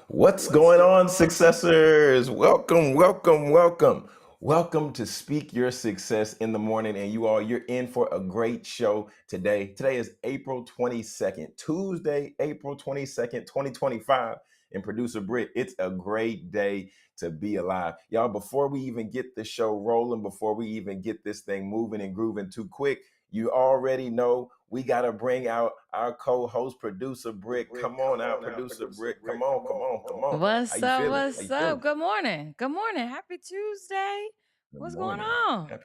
What's going on, successors? Welcome, welcome, welcome. Welcome to Speak Your Success in the Morning. And you're in for a great show today. Today is April 22nd, Tuesday, April 22nd, 2025. And producer Britt, it's a great day to be alive. Y'all, before we even get the show rolling, before we even get this thing moving and grooving too quick, you already know we got to bring out our co-host, producer Britt. Come on out, producer Britt. Come on, come on, come on. How What's you up? feeling? How What's you up? feeling? Good morning. Good morning. Happy Tuesday. Good What's going morning. on?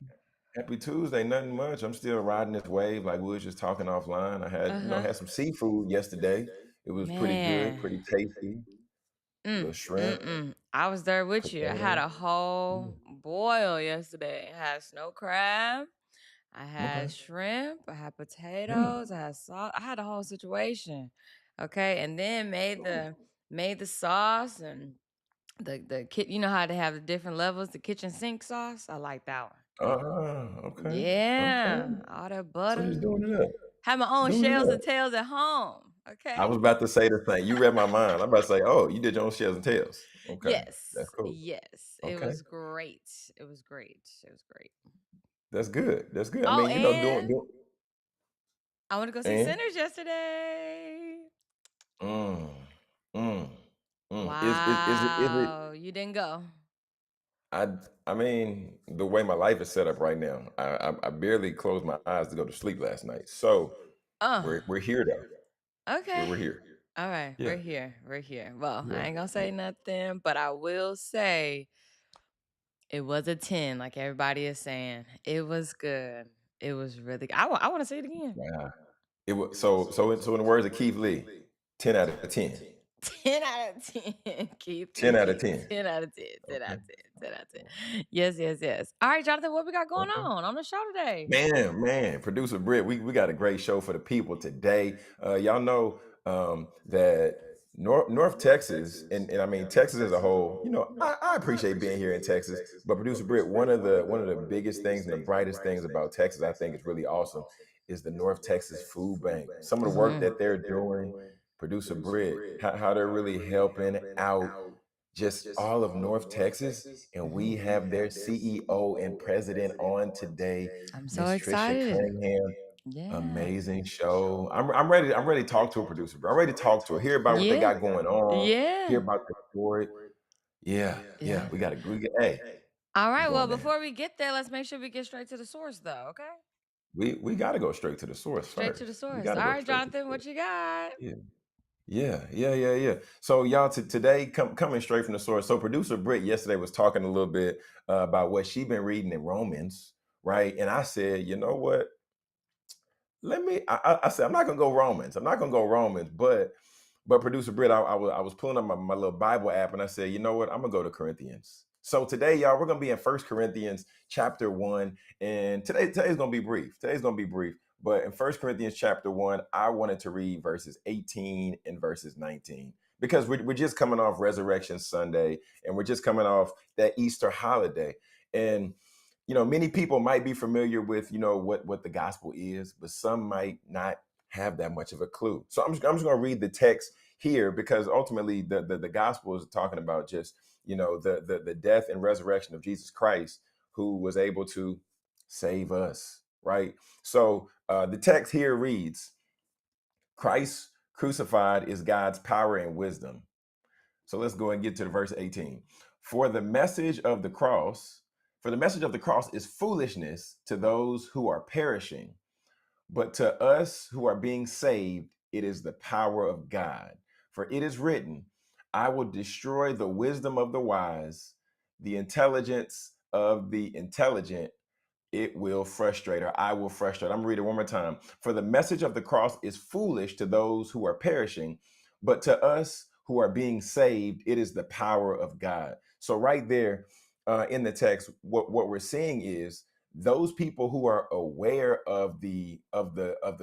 Happy Tuesday. Nothing much. I'm still riding this wave like we was just talking offline. I Uh-huh. had some seafood yesterday. It was pretty good, Man. pretty tasty. A little shrimp, I was there with you. I had potato. a whole Mm, boil yesterday. I had snow crab. I okay. had shrimp. I had Mm. potatoes. I had salt. I had the whole situation. Okay. And then Cool. made the sauce and the kit. You know how they have the different levels, the kitchen sink sauce? I like that one. Okay. Okay. Yeah, all that So just butter. doing it up. Have my own Doing it shells up. and tails at home. I Okay. was about to say the thing. You read my mind. I'm about to say, oh, you did your own shells and tails. Okay. That's Yes. cool. Yes. It Okay. was great. It was great. It was great. That's good. That's good. I Oh, mean, and doing I want to go see and Sinners yesterday. mm, mm, is it Wow. You didn't go. I I mean, the way my life is set up right now, I barely closed my eyes to go to sleep last night. So Oh, we're here though. okay. We're here. All right. Yeah. We're here. We're here. Well, Yeah. I ain't going to Yeah. say nothing, but I will say it was a 10, like everybody is saying. It was good. It was really good. I want to see it again. Wow. It was so in the words of Keith Lee, 10 out of 10. 10 out of 10. Keith 10 out of Lee. 10. 10 out of 10. 10 out Okay. of 10. 10 out of 10. Yes, yes, yes. All right, Jonathan, what we got going Okay. on the show today? Man, producer Britt, we got a great show for the people today. Y'all know that North Texas, and I mean Texas as a whole. I appreciate being here in Texas, but producer Britt, one of the biggest things and the brightest things about Texas, I think is really awesome, is the North Texas Food Bank. Some of the work that they're doing, producer Britt, how they're really helping out just all of North Texas. And we have their CEO and president on today, I'm so Miss Trisha excited. Cunningham. Yeah. Amazing show. I'm ready to talk to a producer, bro. I'm ready to talk to her, hear about what they Yeah. got going on, hear Yeah. about the story. Yeah, yeah. Yeah. Hey, All we right. Well, going there. before we get there, let's make sure we get straight to the source, though. Okay. We gotta go straight to the source Straight to the first. We source. gotta All go right, straight to the Jonathan, what source. you got? Yeah. Yeah. So y'all, today, coming straight from the source. So producer Britt yesterday was talking a little bit about what she been reading in Romans, right? And I said, you know what? I said I'm not gonna go Romans. I'm not gonna go Romans, but producer Britt, I was pulling up my little Bible app, and I said, you know what? I'm gonna go to Corinthians. So today, y'all, we're gonna be in First Corinthians chapter 1, and today's gonna be brief. But in First Corinthians chapter 1, I wanted to read verses 18 and verses 19 because we're just coming off Resurrection Sunday, and we're just coming off that Easter holiday, and many people might be familiar with what the gospel is, but some might not have that much of a clue. So I'm just going to read the text here because ultimately the gospel is talking about just the death and resurrection of Jesus Christ, who was able to save us, right? So the text here reads, Christ crucified is God's power and wisdom. So let's go and get to the verse 18. For the message of the cross, is foolishness to those who are perishing, but to us who are being saved, it is the power of God. For it is written, I will destroy the wisdom of the wise, the intelligence of the intelligent, it will frustrate, or I will frustrate. I'm gonna read it one more time. For the message of the cross is foolish to those who are perishing, but to us who are being saved, it is the power of God. So right there in the text, what we're seeing is those people who are aware of the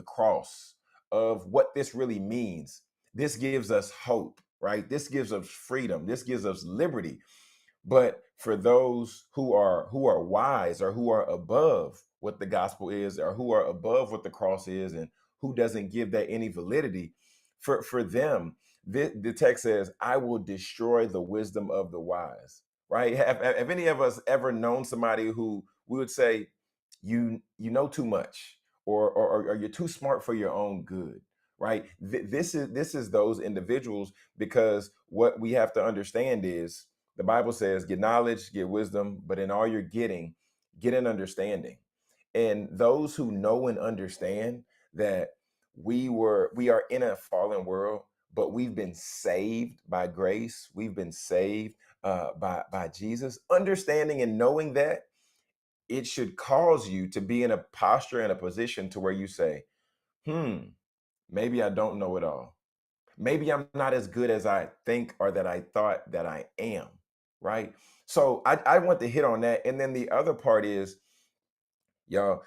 cross, of what this really means. This gives us hope, right? This gives us freedom. This gives us liberty. But for those who are wise, or who are above what the gospel is, or who are above what the cross is, and who doesn't give that any validity, for them, The text says, I will destroy the wisdom of the wise. Right? Have any of us ever known somebody who we would say, you know too much, or you're too smart for your own good? Right? This is those individuals, because what we have to understand is the Bible says, get knowledge, get wisdom, but in all you're getting, get an understanding. And those who know and understand that we are in a fallen world, but we've been saved by grace, we've been saved by Jesus, understanding and knowing that, it should cause you to be in a posture and a position to where you say, maybe I don't know it all. Maybe I'm not as good as I think or that I thought that I am. Right? So I want to hit on that. And then the other part is, y'all,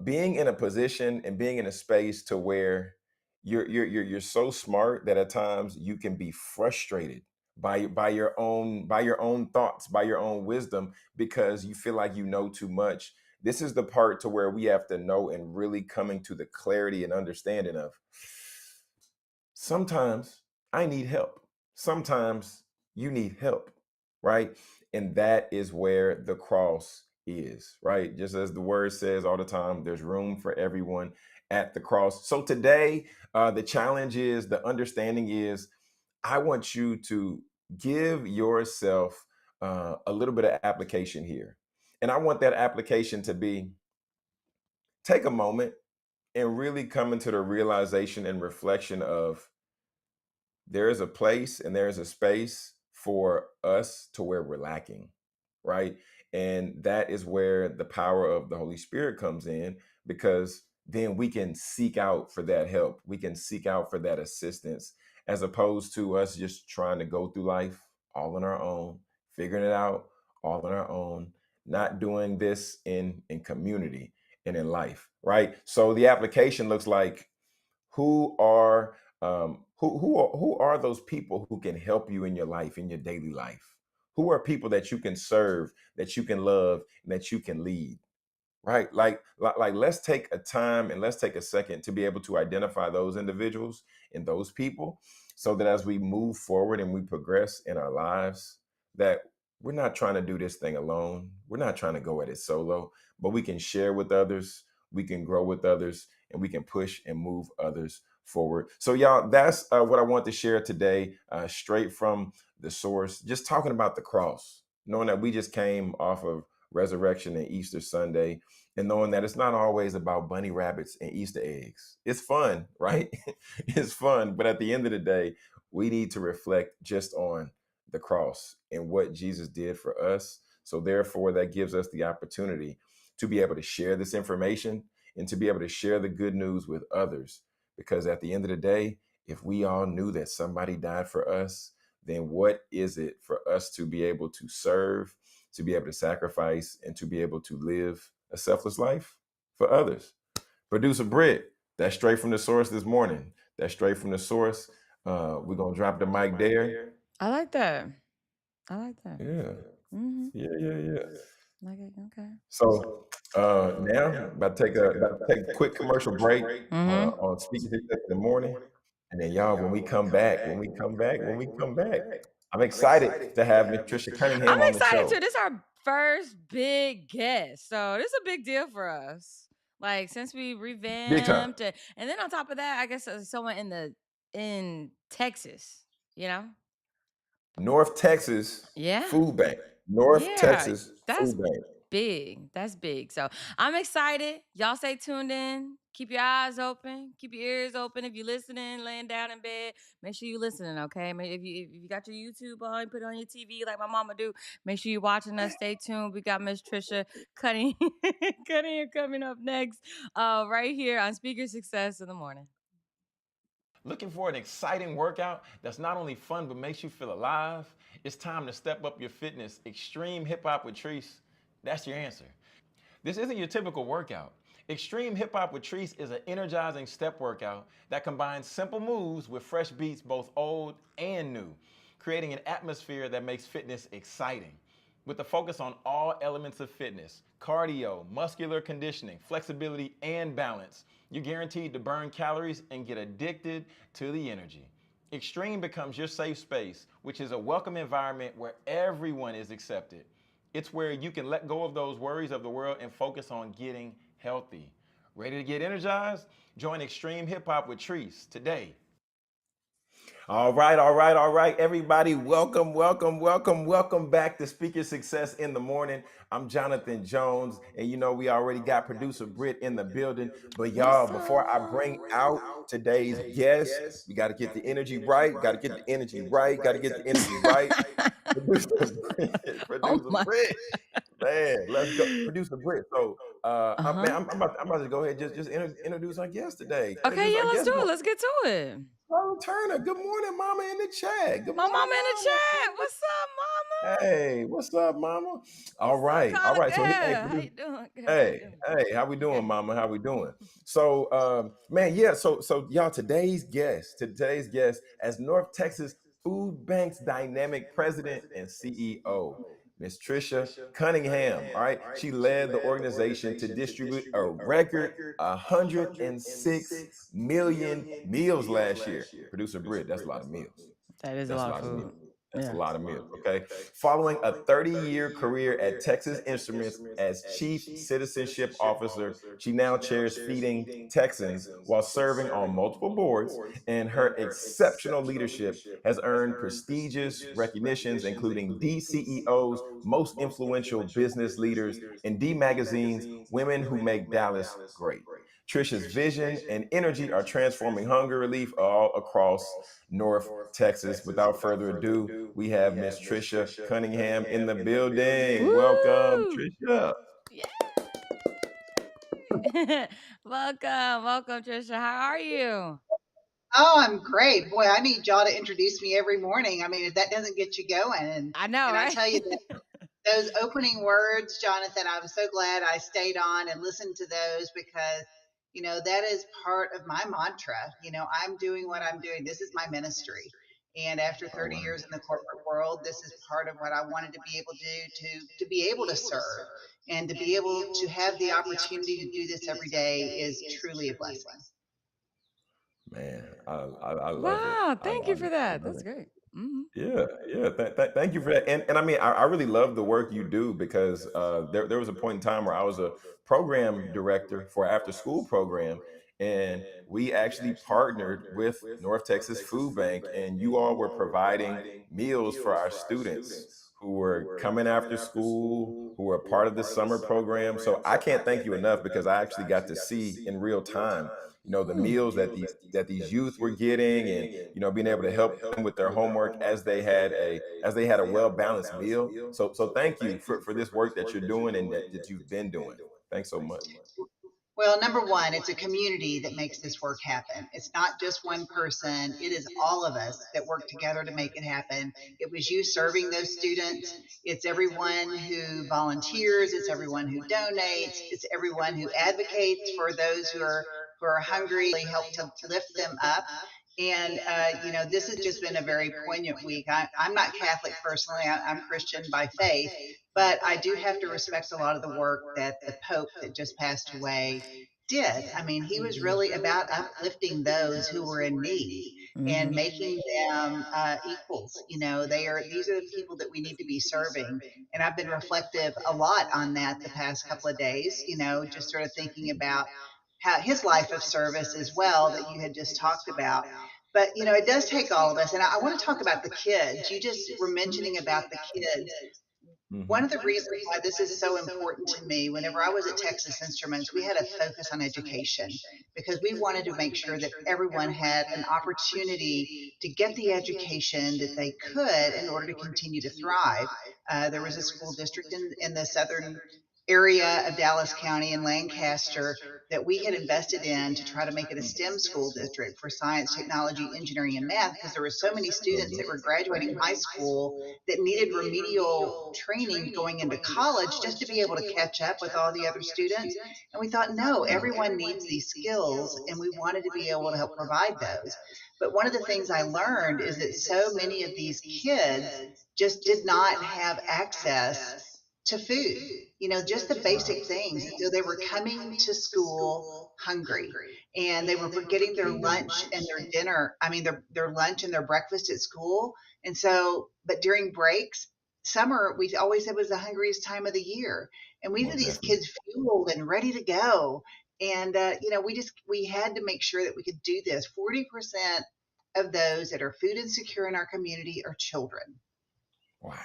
being in a position and being in a space to where you're so smart that at times you can be frustrated by your own thoughts, by your own wisdom, because you feel like you know too much. This is the part to where we have to know and really coming to the clarity and understanding of, sometimes I need help. Sometimes you need help, right? And that is where the cross is, right? Just as the word says all the time, there's room for everyone at the cross. So today, the challenge is, the understanding is, I want you to give yourself a little bit of application here. And I want that application to be, take a moment and really come into the realization and reflection of, there is a place and there is a space for us to where we're lacking, right? And that is where the power of the Holy Spirit comes in, because then we can seek out for that help. We can seek out for that assistance, as opposed to us just trying to go through life all on our own, figuring it out all on our own, not doing this in community and in life, right? So the application looks like, who are who are those people who can help you in your life, in your daily life? Who are people that you can serve, that you can love, and that you can lead? Right? Like let's take a time and let's take a second to be able to identify those individuals and those people, so that as we move forward and we progress in our lives, that we're not trying to do this thing alone. We're not trying to go at it solo, but we can share with others, we can grow with others, and we can push and move others forward. So y'all, that's what I want to share today, straight from the source, just talking about the cross, knowing that we just came off of resurrection and Easter Sunday, and knowing that it's not always about bunny rabbits and Easter eggs. It's fun, right? It's fun. But at the end of the day, we need to reflect just on the cross and what Jesus did for us. So, therefore, that gives us the opportunity to be able to share this information and to be able to share the good news with others. Because at the end of the day, if we all knew that somebody died for us, then what is it for us to be able to serve, to be able to sacrifice, and to be able to live a selfless life for others? Producer Britt, that's straight from the source this morning. That's straight from the source. We're gonna drop the mic there. I like that. I like that. Yeah, Mm-hmm. yeah. Like it. Okay. So now about to take a quick commercial break on Speaking Success in the Morning. And then y'all, when we come back, I'm excited to have Miss Trisha I'm Cunningham on the excited show. too. This is our first big guest, so this is a big deal for us. Like since we Big time. revamped it, and then on top of that, I guess someone in Texas, you know. North Texas Yeah. Food Bank. North Yeah, Texas that's Food Bank. big. That's big. So I'm excited. Y'all stay tuned in. Keep your eyes open. Keep your ears open. If you're listening, laying down in bed, make sure you're listening, okay? If you got your YouTube on, put it on your TV like my mama do. Make sure you're watching us. Stay tuned. We got Miss Trisha Cunningham coming up next, right here on Speaker Success in the Morning. Looking for an exciting workout that's not only fun but makes you feel alive? It's time to step up your fitness. Extreme Hip Hop with Treese, that's your answer. This isn't your typical workout. Extreme Hip Hop with Treese is an energizing step workout that combines simple moves with fresh beats, both old and new, creating an atmosphere that makes fitness exciting. With a focus on all elements of fitness, cardio, muscular conditioning, flexibility, and balance, you're guaranteed to burn calories and get addicted to the energy. Extreme becomes your safe space, which is a welcome environment where everyone is accepted. It's where you can let go of those worries of the world and focus on getting healthy. Ready to get energized? Join Extreme Hip Hop with Trisha today. All right, all right, all right, everybody. Welcome, welcome, welcome, welcome back to Speaker Success in the Morning. I'm Jonathan Jones, and you know we already got producer Britt in the building. But y'all, What's before up? I bring out today's guest, we got to get the energy right. Got to get the energy right. Got to get the energy right. Producer Britt, Oh producer my. Britt, man, let's go. Producer Britt. So, man, Uh-huh. I'm about to go ahead and just introduce our guest today. Okay, Introduce yeah, our let's do guest. it. Let's get to it. Carla Turner, good morning, mama in the chat. Good My morning, mama in the mama. chat. What's up, mama? Hey, what's up, mama? All What's up, right, all Carla right. So, hey, girl? How producer, you doing, girl? How you hey, doing? hey, how we doing, Okay. mama? How we doing? So, man, yeah. So, y'all, today's guest, as North Texas Food Bank's dynamic president and CEO, Miss Trisha Cunningham. All right, she led the organization to distribute a record 106 million meals last year. Producer Britt, that's a lot of meals. That is a That's a lot of lot of meals. food. That's a Yeah. lot of meals. Okay. Following a 30-year career at Texas Instruments as Chief Citizenship Officer, she now chairs Feeding Texans while serving on multiple boards, and her exceptional leadership has earned prestigious recognitions, including DCEO's Most Influential Business Leaders and D Magazine's Women Who Make Dallas Great. Trisha's vision and energy are transforming hunger relief all across North Texas. Without further ado, we have Miss Trisha Cunningham in the building. Welcome, Woo! Trisha. Yay! welcome, Trisha. How are you? Oh, I'm great. Boy, I need y'all to introduce me every morning. I mean, if that doesn't get you going. And I know, and I right? tell you that those opening words, Jonathan, I'm so glad I stayed on and listened to those because, that is part of my mantra. I'm doing what I'm doing. This is my ministry. And after Oh 30 wow. years in the corporate world, this is part of what I wanted to be able to do to be able to serve and to be able to have the opportunity to do this every day is truly a blessing. Man, I love it. Wow, I, thank you I, for I that. love That's it. great. Hmm. Yeah, yeah. Thank you for that. And I mean, I really love the work you do because there was a point in time where I was a program director for an after school program, and we actually partnered with North Texas Food Bank, and you all were providing meals for our students who were coming after school, who were part of the summer program. So I can't thank you enough because I actually got to see in real time, the Hmm. meals that these youth were getting, and being able to help them with their homework as they had a well balanced meal. So thank you for this work that you're doing and that you've been doing. Thanks so much. Well, number one, it's a community that makes this work happen. It's not just one person, it is all of us that work together to make it happen. It was you serving those students, it's everyone who volunteers, it's everyone who donates, it's everyone who advocates for those who are hungry, help to lift them up. And this has just been a very poignant week. I'm not Catholic personally; I'm Christian by faith, but I do have to respect a lot of the work that the Pope that just passed away did. I mean, he was really about uplifting those who were in need and Hmm. making them equals. These are the people that we need to be serving. And I've been reflective a lot on that the past couple of days. Just sort of thinking about how his life of service as well that you had just talked about. But it does take all of us, and I want to talk about the kids. You just were mentioning about the kids. One Hmm. of the reasons why this is so important to me, whenever I was at Texas Instruments, we had a focus on education because we wanted to make sure that everyone had an opportunity to get the education that they could in order to continue to thrive. There was a school district in the southern area of Dallas County in Lancaster that we had invested in to try to make it a STEM school district for science, technology, engineering, and math because there were so many students that were graduating high school that needed remedial training going into college just to be able to catch up with all the other students. And we thought, no, everyone needs these skills, and we wanted to be able to help provide those. But one of the things I learned is that so many of these kids just did not have access to food, just the basic things. And so they were coming to school hungry, and they were getting their lunch and their dinner. I mean, their lunch and their breakfast at school. And so, but during breaks, summer, we always said was the hungriest time of the year. And we had Most these definitely. kids fueled and ready to go. And, we had to make sure that we could do this. 40% of those that are food insecure in our community are children. Wow.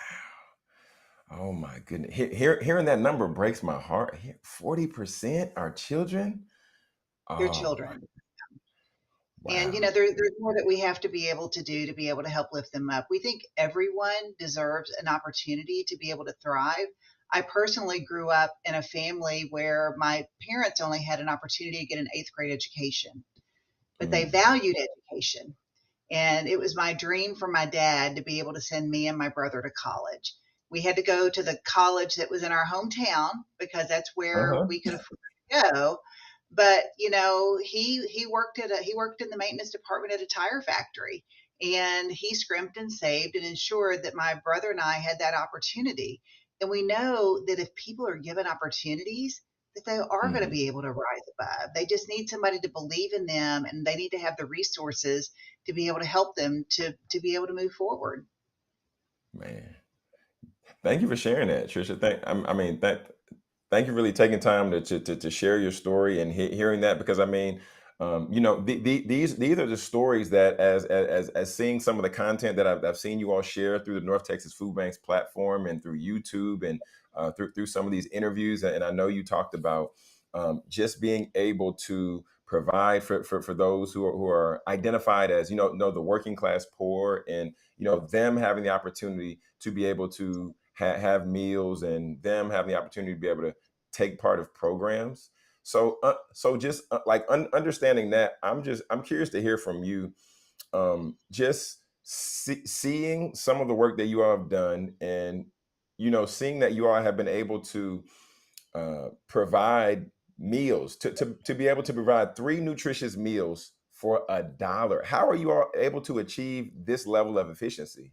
Oh my goodness. Hearing that number breaks my heart. 40% are children. They're Oh my, children. And wow. there's more that we have to be able to do to be able to help lift them up. We think everyone deserves an opportunity to be able to thrive. I personally grew up in a family where my parents only had an opportunity to get an eighth grade education, but they Mm, valued education. And it was my dream for my dad to be able to send me and my brother to college. We had to go to the college that was in our hometown because that's where uh-huh. we could afford to go. But he worked in the maintenance department at a tire factory, and he scrimped and saved and ensured that my brother and I had that opportunity. And we know that if people are given opportunities, that they are going to Mhm. be able to rise above. They just need somebody to believe in them, and they need to have the resources to be able to help them to be able to move forward. Man. Thank you for sharing that, Trisha. I mean, thank you for really taking time to share your story and hearing that, because I mean, these are the stories that as seeing some of the content that I've seen you all share through the North Texas Food Bank's platform and through YouTube and through some of these interviews, and I know you talked about just being able to provide for those who are identified as the working class poor, and them having the opportunity to be able to have meals, and them having the opportunity to be able to take part of programs. So just like understanding that, I'm curious to hear from you. Just seeing some of the work that you all have done, and seeing that you all have been able to provide meals, to be able to provide three nutritious meals for $1. How are you all able to achieve this level of efficiency?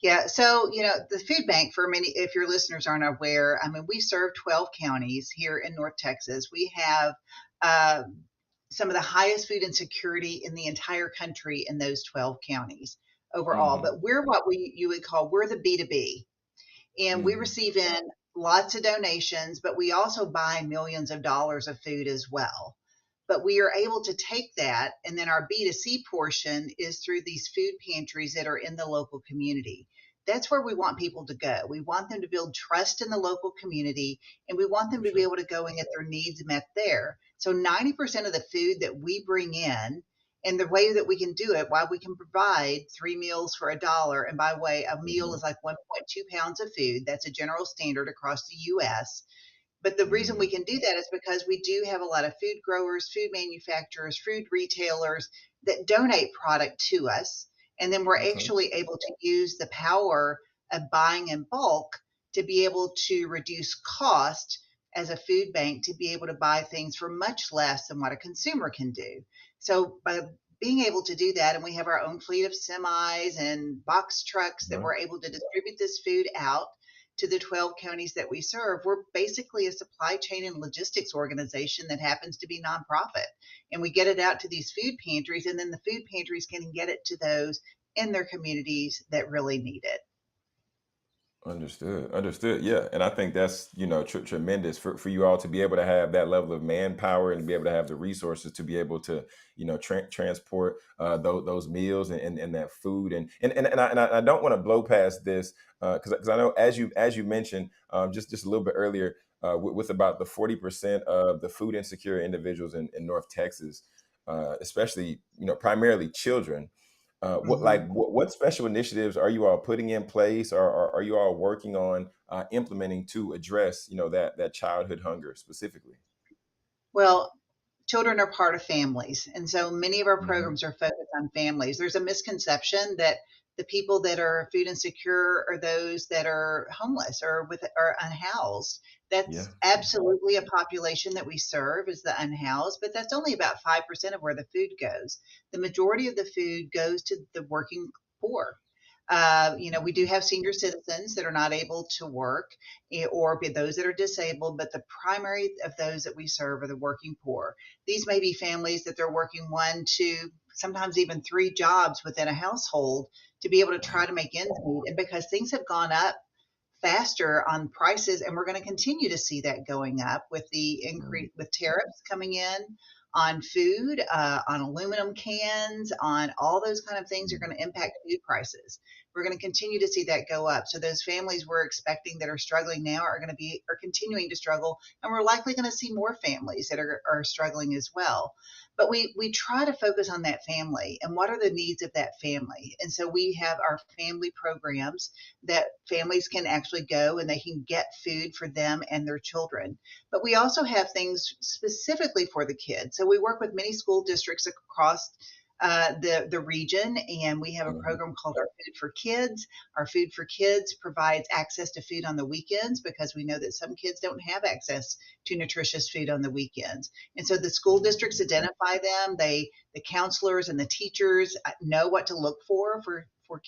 Yeah, so the food bank, for many, if your listeners aren't aware, I mean, we serve 12 counties here in North Texas. We have uh, some of the highest food insecurity in the entire country in those 12 counties overall. Hmm. But we're what we you would call, we're the B2B, and we Hmm. receive in lots of donations, but we also buy millions of dollars of food as well. But we are able to take that, and then our B2C portion is through these food pantries that are in the local community. That's where we want people to go. We want them to build trust in the local community, and we want them For to be sure. able to go and get their needs met there. So 90% of the food that we bring in, and the way that we can do it, why we can provide three meals for $1, and by the way, a meal Hmm. is like 1.2 pounds of food. That's a general standard across the US. But the reason we Hmm. can do that is because we do have a lot of food growers, food manufacturers, food retailers that donate product to us. And then we're Okay. actually able to use the power of buying in bulk to be able to reduce cost as a food bank, to be able to buy things for much less than what a consumer can do. So by being able to do that, and we have our own fleet of semis and box trucks that Uh-huh. we're able to distribute this food out to the 12 counties that we serve. We're basically a supply chain and logistics organization that happens to be nonprofit. And we get it out to these food pantries, and then the food pantries can get it to those in their communities that really need it. Understood. Understood. Yeah, and I think that's tremendous for you all to be able to have that level of manpower and to be able to have the resources to be able to transport those meals and that food, and I don't want to blow past this, because I know, as you mentioned, just a little bit earlier, with about the 40% of the food insecure individuals in North Texas, especially primarily children. Mhm. What special initiatives are you all putting in place, or are you all working on implementing to address that childhood hunger specifically? Well, children are part of families. And so many of our Hmm. programs are focused on families. There's a misconception that the people that are food insecure are those that are homeless or unhoused. Yeah. That's absolutely a population that we serve, is the unhoused, but that's only about 5% of where the food goes. The majority of the food goes to the working poor. We do have senior citizens that are not able to work, or be those that are disabled, but the primary of those that we serve are the working poor. These may be families that they're working one, two, sometimes even three jobs within a household to be able to try Wow. to make ends meet. And because things have gone up faster on prices, and we're going to continue to see that going up with the Mm, increase with tariffs coming in on food, on aluminum cans, on all those kind of things are mm, going to impact food prices. We're going to continue to see that go up. So those families we're expecting that are struggling now are continuing to struggle, and we're likely going to see more families that are struggling as well. But we try to focus on that family and what are the needs of that family. And so we have our family programs that families can actually go and they can get food for them and their children. But we also have things specifically for the kids. So we work with many school districts across the region, and we have a mhm. program called Our Food for Kids. Our Food for Kids provides access to food on the weekends because we know that some kids don't have access to nutritious food on the weekends. And so the school districts identify them. The counselors and the teachers know what to look for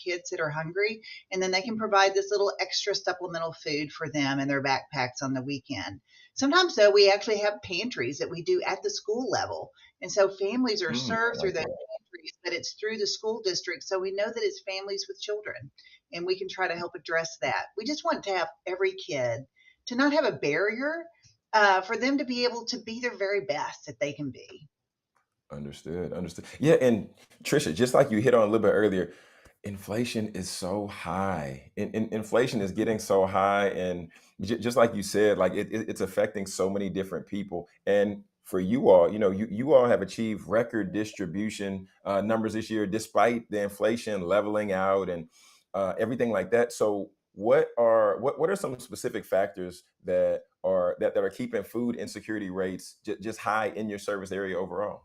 kids that are hungry, and then they can provide this little extra supplemental food for them in their backpacks on the weekend. Sometimes, though, we actually have pantries that we do at the school level. And so families are I served through like those that. pantries, but it's through the school district. So we know that it's families with children, and we can try to help address that. We just want to have every kid to not have a barrier, for them to be able to be their very best that they can be. Understood. Understood. Yeah, and Trisha, just like you hit on a little bit earlier, inflation is so high. Inflation is getting so high, and just like you said, like it's affecting so many different people. And for you all, you all have achieved record distribution numbers this year, despite the inflation leveling out and everything like that. So, what are some specific factors that are keeping food insecurity rates just high in your service area overall?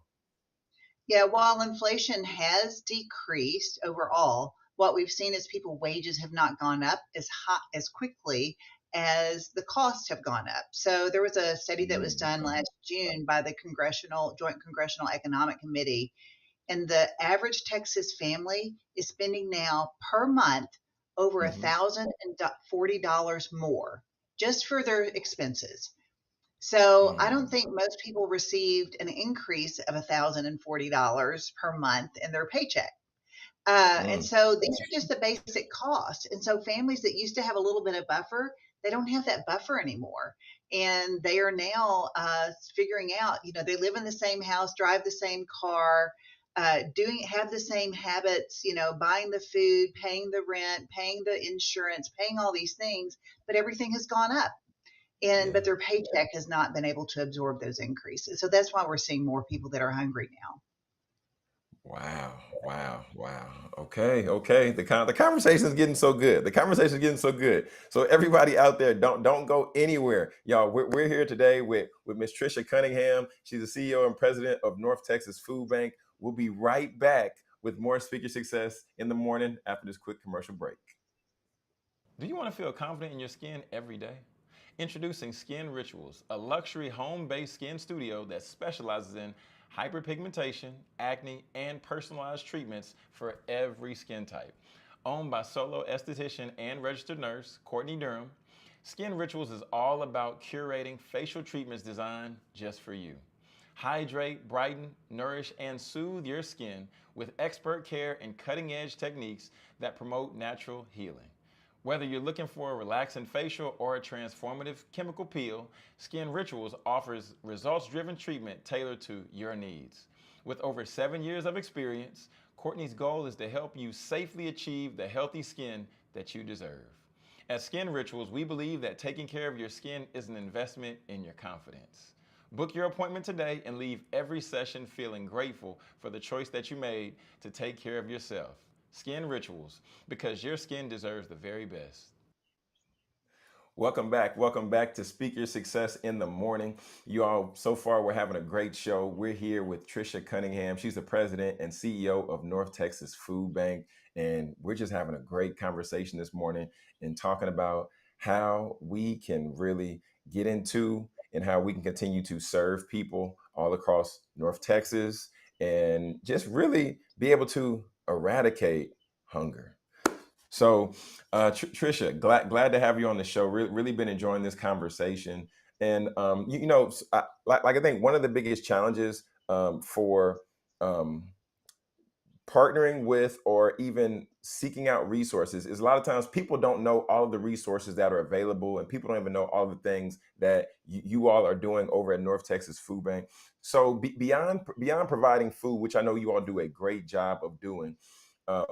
Yeah, while inflation has decreased overall, what we've seen is people wages have not gone up as quickly as the costs have gone up. So there was a study that was done Okay. last June by the Joint Congressional Economic Committee, and the average Texas family is spending now per month over Mhm. $1,040 more just for their expenses. So I don't Mm, think most people received an increase of $1,040 per month in their paycheck. And mm, so these are just the basic costs. And so families that used to have a little bit of buffer, they don't have that buffer anymore. And they are now figuring out, they live in the same house, drive the same car, have the same habits, buying the food, paying the rent, paying the insurance, paying all these things, but everything has gone up, and yeah. but their paycheck has not been able to absorb those increases. So that's why we're seeing more people that are hungry now. Wow. Wow. Wow. Okay. Okay. The conversation is getting so good. The conversation is getting so good. So everybody out there, don't go anywhere, y'all. We're here today with Miss Trisha Cunningham. She's the CEO and president of North Texas Food Bank. We'll be right back with more Speaker Success in the morning after this quick commercial break. Do you want to feel confident in your skin every day? Introducing Skin Rituals, a luxury home based skin studio that specializes in hyperpigmentation, acne, and personalized treatments for every skin type. Owned by solo esthetician and registered nurse Courtney Durham, Skin Rituals is all about curating facial treatments designed just for you. Hydrate, brighten, nourish, and soothe your skin with expert care and cutting edge techniques that promote natural healing. Whether you're looking for a relaxing facial or a transformative chemical peel, Skin Rituals offers results driven treatment tailored to your needs. With over 7 years of experience, Courtney's goal is to help you safely achieve the healthy skin that you deserve. At Skin Rituals, we believe that taking care of your skin is an investment in your confidence. Book your appointment today and leave every session feeling grateful for the choice that you made to take care of yourself. Skin Rituals, because your skin deserves the very best. Welcome back. Welcome back to Speak Your Success in the Morning. You all, so far, we're having a great show. We're here with Trisha Cunningham. She's the president and CEO of North Texas Food Bank. And we're just having a great conversation this morning and talking about how we can really get into and how we can continue to serve people all across North Texas and just really be able to eradicate hunger. So, Trisha, glad to have you on the show. Really been enjoying this conversation, and like I think one of the biggest challenges for um, partnering with or even seeking out resources is a lot of times people don't know all of the resources that are available, and people don't even know all the things that you all are doing over at North Texas Food Bank. So beyond providing food, which I know you all do a great job of doing,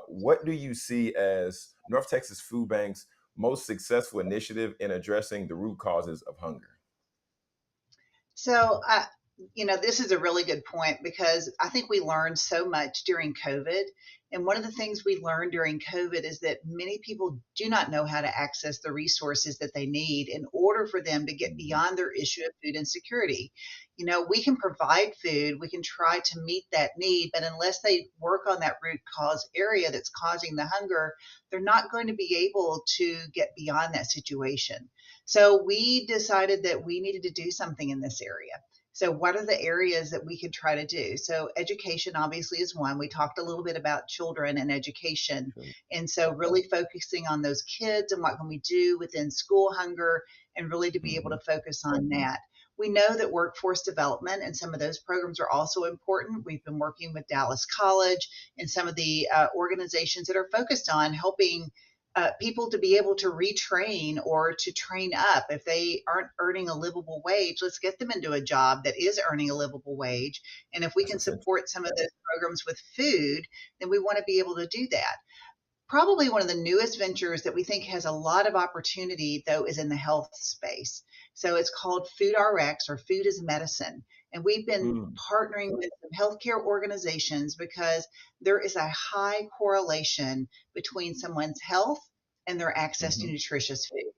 what do you see as North Texas Food Bank's most successful initiative in addressing the root causes of hunger? So, this is a really good point because I think we learned so much during COVID. And one of the things we learned during COVID is that many people do not know how to access the resources that they need in order for them to get Mhm. beyond their issue of food insecurity. We can provide food, we can try to meet that need, but unless they work on that root cause area that's causing the hunger, they're not going to be able to get beyond that situation. So we decided that we needed to do something in this area. So, what are the areas that we could try to do? So, education obviously is one. We talked a little bit about children and education. Sure. And so, really focusing on those kids and what can we do within school hunger and really to be able to Mhm. focus on that. We know that workforce development and some of those programs are also important. We've been working with Dallas College and some of the organizations that are focused on helping people to be able to retrain or to train up. If they aren't earning a livable wage, let's get them into a job that is earning a livable wage. And if we That's can essential. support some of those programs with food, then we want to be able to do that. Probably one of the newest ventures that we think has a lot of opportunity, though, is in the health space. So it's called Food RX, or Food is Medicine. And we've been Mm. partnering with some healthcare organizations because there is a high correlation between someone's health and their access to Mhm. nutritious food.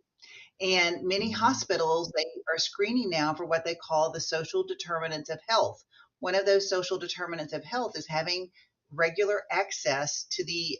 And many Mhm. hospitals, they are screening now for what they call the social determinants of health. One of those social determinants of health is having regular access to the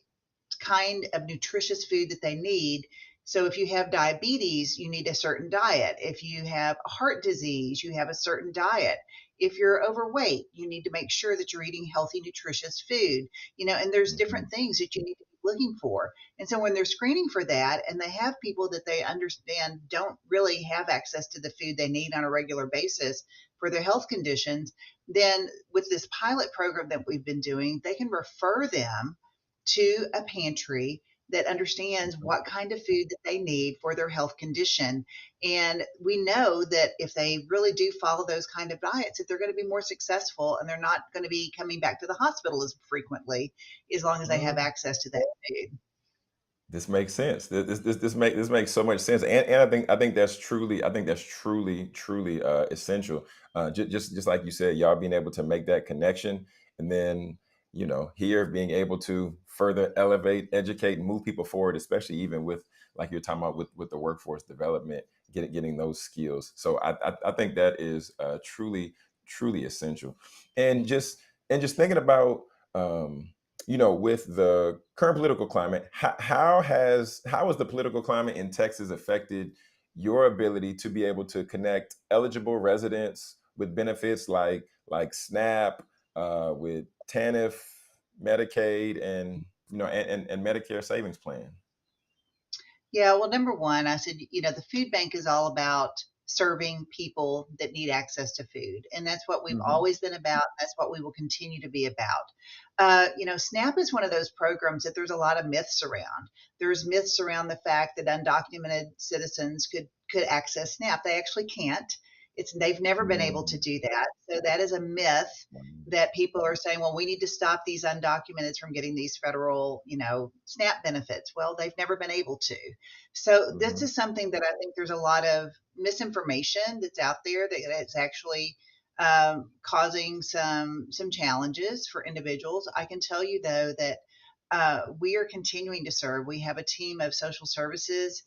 kind of nutritious food that they need. So if you have diabetes, you need a certain diet. If you have heart disease, you have a certain diet. If you're overweight, you need to make sure that you're eating healthy, nutritious food. And there's Mhm. different things that you need to be looking for. And so when they're screening for that and they have people that they understand don't really have access to the food they need on a regular basis for their health conditions, then with this pilot program that we've been doing, they can refer them to a pantry that understands Mhm. what kind of food that they need for their health condition. And we know that if they really do follow those kind of diets, that they're going to be more successful and they're not going to be coming back to the hospital as frequently as long as they have Mm. access to that food. This makes sense. This makes so much sense, and I think that's truly essential. Just like you said, y'all being able to make that connection, and then here being able to further elevate, educate, and move people forward, especially even with like you're talking about with the workforce development, getting those skills. So I think that is truly essential, and just thinking about. Um, with the current political climate, how has the political climate in Texas affected your ability to be able to connect eligible residents with benefits like SNAP, with TANF, Medicaid, and and Medicare Savings Plan? Yeah, well, number one, I said, the food bank is all about serving people that need access to food. And that's what we've Hmm. always been about. That's what we will continue to be about. SNAP is one of those programs that there's a lot of myths around. There's myths around the fact that undocumented citizens could access SNAP. They actually can't. They've never been able to Mm. do that. So that is a myth Wow. that people are saying, well, we need to stop these undocumented from getting these federal, SNAP benefits. Well, they've never been able to. So this Mhm. is something that I think there's a lot of misinformation that's out there that is actually causing some challenges for individuals. I can tell you though that we are continuing to serve. We have a team of social services.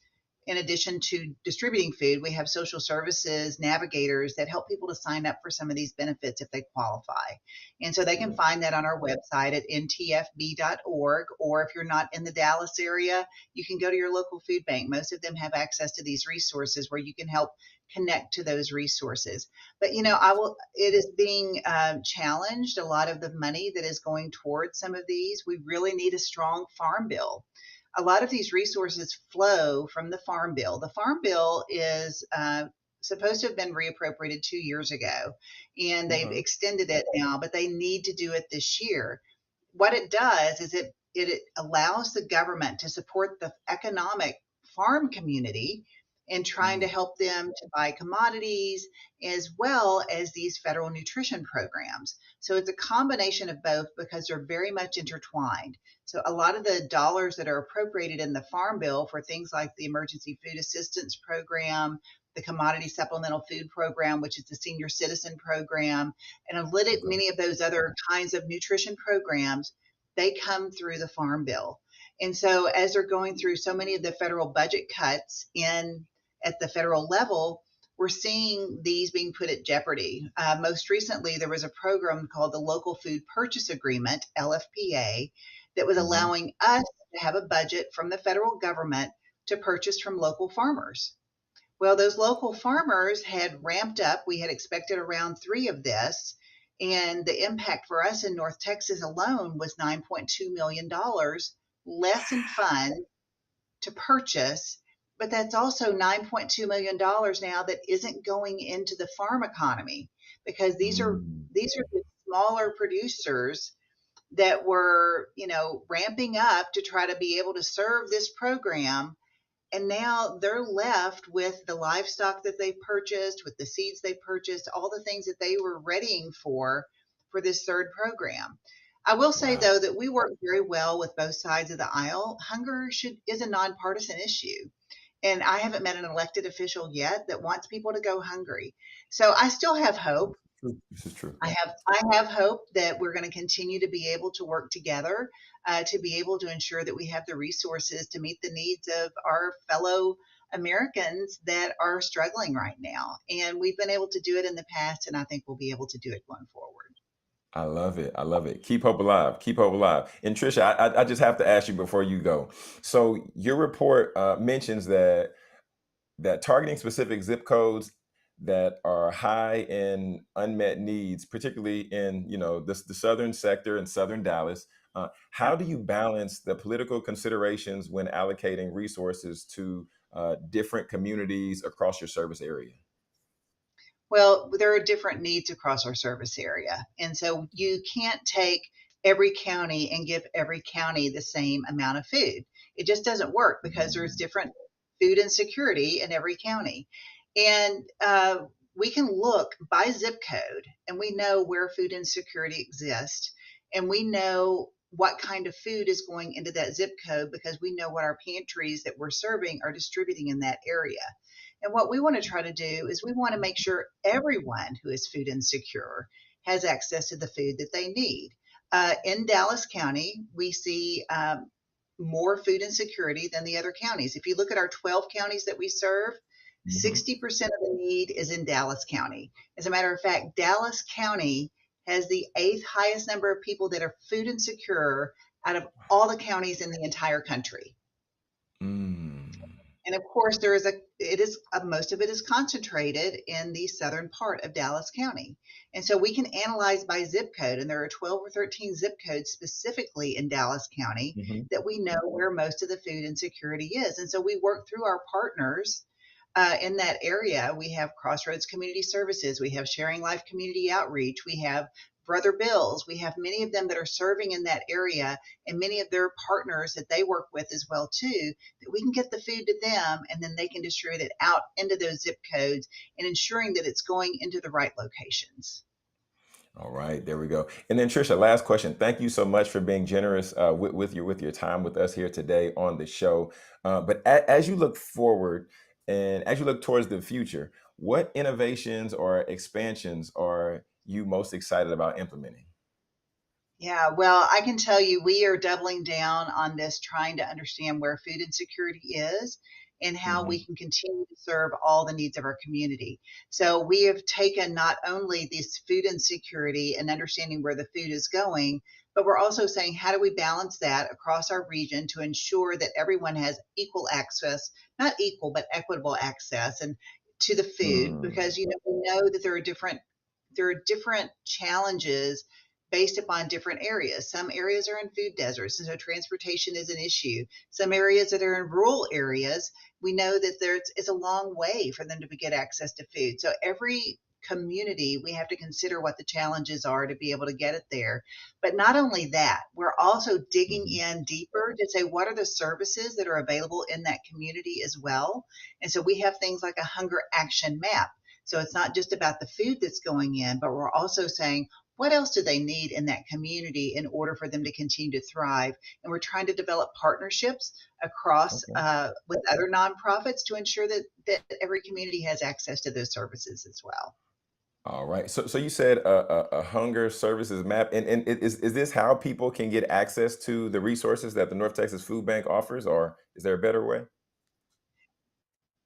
In addition to distributing food, we have social services navigators that help people to sign up for some of these benefits if they qualify. And so they can Good. find that on our website at ntfb.org. Or if you're not in the Dallas area, you can go to your local food bank. Most of them have access to these resources where you can help connect to those resources. But it is being challenged. A lot of the money that is going towards some of these, we really need a strong farm bill. a lot of these resources flow from the Farm Bill. The Farm Bill is supposed to have been reappropriated 2 years ago, and they've Okay. extended it now, but they need to do it this year. What it does is it allows the government to support the economic farm community in trying to Mm, help them to buy commodities as well as these federal nutrition programs. So it's a combination of both because they're very much intertwined. So a lot of the dollars that are appropriated in the Farm Bill for things like the Emergency Food Assistance Program, the Commodity Supplemental Food Program, which is the Senior Citizen Program, and okay. many of those other kinds of nutrition programs, they come through the Farm Bill. And so as they're going through so many of the federal budget cuts in at the federal level, we're seeing these being put at jeopardy. Most recently, there was a program called the Local Food Purchase Agreement, LFPA, that was Hmm. allowing us to have a budget from the federal government to purchase from local farmers. Well, those local farmers had ramped up. We had expected around three of this. And the impact for us in North Texas alone was $9.2 million less in funds to purchase. But that's also $9.2 million now that isn't going into the farm economy because Mm, these are the smaller producers that were, ramping up to try to be able to serve this program, and now they're left with the livestock that they purchased, with the seeds they purchased, all the things that they were readying for this third program. I will say wow. though that we work very well with both sides of the aisle. Is a nonpartisan issue. And I haven't met an elected official yet that wants people to go hungry. So I still have hope. True. This is true. I have hope that we're going to continue to be able to work together to be able to ensure that we have the resources to meet the needs of our fellow Americans that are struggling right now. And we've been able to do it in the past, and I think we'll be able to do it going forward. I love it. I love it. Keep hope alive. Keep hope alive. And Trisha, I just have to ask you before you go. So your report mentions that targeting specific zip codes that are high in unmet needs, particularly in the southern sector in southern Dallas. Yeah. How do you balance the political considerations when allocating resources to different communities across your service area? Well, there are different needs across our service area. And so you can't take every county and give every county the same amount of food. It just doesn't work because there's Mm, different food insecurity in every county. And we can look by zip code and we know where food insecurity exists. And we know what kind of food is going into that zip code because we know what our pantries that we're serving are distributing in that area. And what we want to try to do is we want to make sure everyone who is food insecure has access to the food that they need. In Dallas County, we see more food insecurity than the other counties. If you look at our 12 counties that we serve, mhm. 60% of the need is in Dallas County. As a matter of fact, Dallas County has the eighth highest number of people that are food insecure out of all the counties in the entire country. Mm, And of course, there is a it is most of it is concentrated in the southern part of Dallas County. And so we can analyze by zip code, and there are 12 or 13 zip codes specifically in Dallas County mhm. that we know where most of the food insecurity is. And so we work through our partners in that area. We have Crossroads Community Services, we have Sharing Life Community Outreach, we have Brother Bills, we have many of them that are serving in that area, and many of their partners that they work with as well too, that we can get the food to them and then they can distribute it out into those zip codes and ensuring that it's going into the right locations. All right, there we go. And then Trisha, last question. Thank you so much for being generous with your time with us here today on the show. But as you look forward and as you look towards the future, what innovations or expansions are you most excited about implementing? Yeah, well, I can tell you we are doubling down on this, trying to understand where food insecurity is and how Hmm. we can continue to serve all the needs of our community. So we have taken not only this food insecurity and understanding where the food is going, but we're also saying how do we balance that across our region to ensure that everyone has equal access, not equal, but equitable access and to the food, Mm, because we know that there are different challenges based upon different areas. Some areas are in food deserts, and so transportation is an issue. Some areas that are in rural areas, we know that it's a long way for them to get access to food. So every community, we have to consider what the challenges are to be able to get it there. But not only that, we're also digging in deeper to say what are the services that are available in that community as well. And so we have things like a hunger action map. So it's not just about the food that's going in, but we're also saying, what else do they need in that community in order for them to continue to thrive? And we're trying to develop partnerships across with other nonprofits to ensure that every community has access to those services as well. All right. So you said a hunger services map, and is this how people can get access to the resources that the North Texas Food Bank offers, or is there a better way?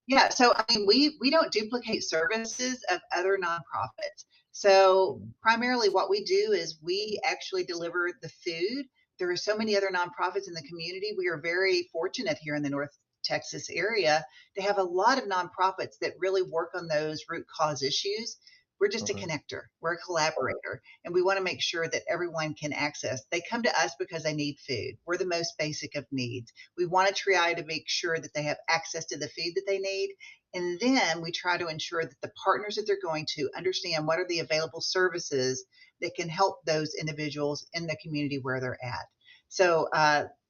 Yeah, so I mean, we don't duplicate services of other nonprofits. So Mhm. primarily, what we do is we actually deliver the food. There are so many other nonprofits in the community. We are very fortunate here in the North Texas area to have a lot of nonprofits that really work on those root cause issues. We're just a Okay. connector. We're a collaborator, and we want to make sure that everyone can access. They come to us because they need food. We're the most basic of needs. We want to try to make sure that they have access to the food that they need. And then we try to ensure that the partners that they're going to understand what are the available services that can help those individuals in the community where they're at. So